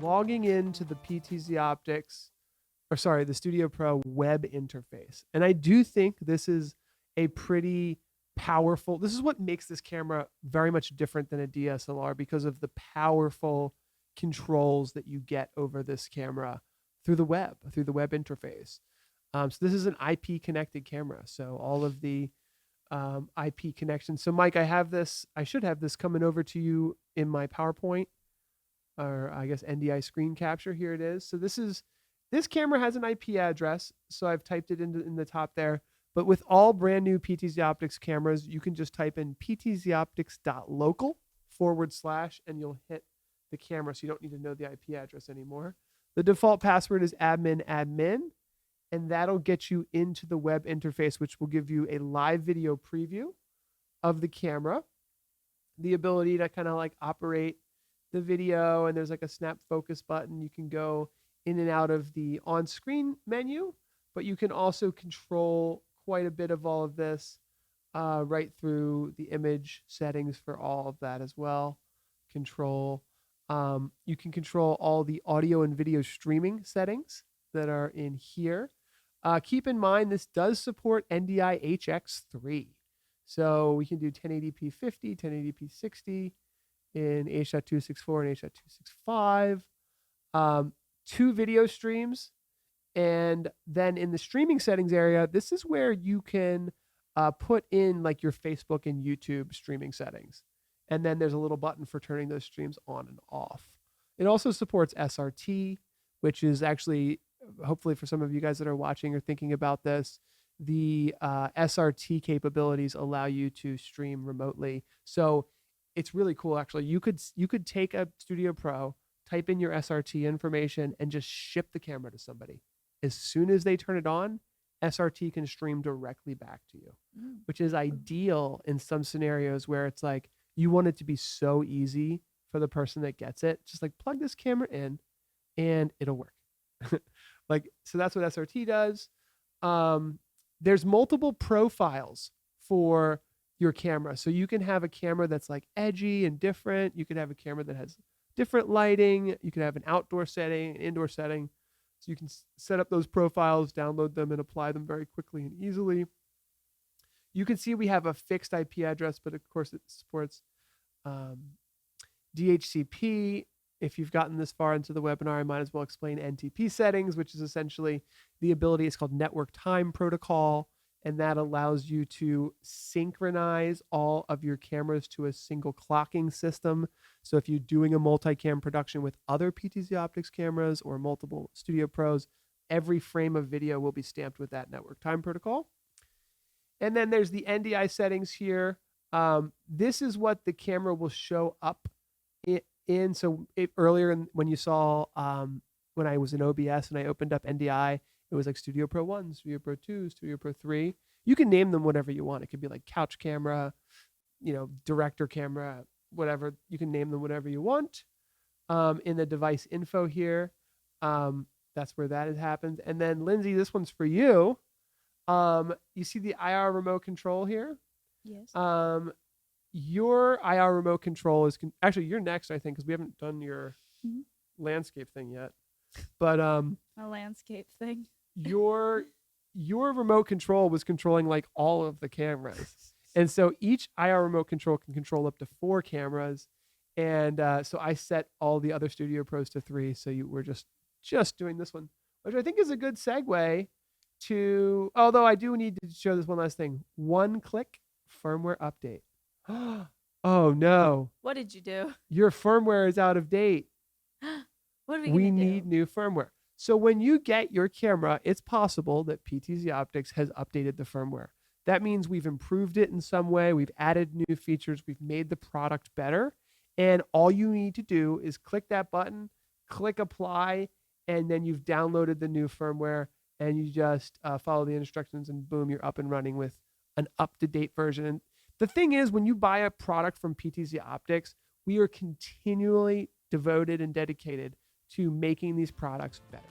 logging into the the Studio Pro web interface. And I do think this is a pretty powerful, this is what makes this camera very much different than a DSLR, because of the powerful controls that you get over this camera through the web interface. So this is an IP connected camera. So all of the IP connections. So Mike, I should have this coming over to you in my PowerPoint, or I guess NDI screen capture. Here it is. So this camera has an IP address. So I've typed it in the top there. But with all brand new PTZOptics cameras, you can just type in ptzoptics.local / and you'll hit the camera. So you don't need to know the IP address anymore. The default password is admin, and that'll get you into the web interface, which will give you a live video preview of the camera, the ability to kind of like operate the video, and there's like a snap focus button. You can go in and out of the on-screen menu, but you can also control quite a bit of all of this right through the image settings for all of that as well. You can control all the audio and video streaming settings that are in here. Keep in mind, this does support NDI HX3. So we can do 1080p 50, 1080p 60 in H.264 and H.265. 2 video streams. And then in the streaming settings area, this is where you can put in like your Facebook and YouTube streaming settings. And then there's a little button for turning those streams on and off. It also supports SRT, which is actually, hopefully for some of you guys that are watching or thinking about this, the SRT capabilities allow you to stream remotely. So it's really cool, actually. You could take a Studio Pro, type in your SRT information, and just ship the camera to somebody. As soon as they turn it on, SRT can stream directly back to you, which is ideal in some scenarios where it's like you want it to be so easy for the person that gets it. Just like plug this camera in and it'll work. So that's what SRT does. There's multiple profiles for your camera. So you can have a camera that's like edgy and different. You can have a camera that has different lighting. You can have an outdoor setting, an indoor setting. So you can set up those profiles, download them, and apply them very quickly and easily. You can see we have a fixed IP address, but of course it supports DHCP. If you've gotten this far into the webinar, I might as well explain NTP settings, which is essentially the ability. It's called Network Time Protocol, and that allows you to synchronize all of your cameras to a single clocking system. So if you're doing a multicam production with other PTZOptics cameras or multiple Studio Pros, every frame of video will be stamped with that Network Time Protocol. And then there's the NDI settings here. This is what the camera will show up in. So earlier when you saw when I was in OBS and I opened up NDI, it was like Studio Pro 1, Studio Pro 2, Studio Pro 3. You can name them whatever you want. It could be like couch camera, director camera, whatever. You can name them whatever you want. In the device info here, that's where that happens. And then Lindsay, this one's for you. You see the IR remote control here? Yes. Your IR remote control is actually you're next, I think, because we haven't done your landscape thing yet. But a landscape thing. your remote control was controlling like all of the cameras, and so each IR remote control can control up to 4 cameras. And so I set all the other Studio Pros to 3. So you were just doing this one, which I think is a good segue to. Although I do need to show this one last thing. 1-click firmware update. Oh no! What did you do? Your firmware is out of date. What are we We gonna need new firmware. So when you get your camera, it's possible that PTZOptics has updated the firmware. That means we've improved it in some way. We've added new features. We've made the product better. And all you need to do is click that button, click apply, and then you've downloaded the new firmware, and you just follow the instructions, and boom, you're up and running with an up-to-date version. And the thing is, when you buy a product from PTZOptics, we are continually devoted and dedicated to making these products better.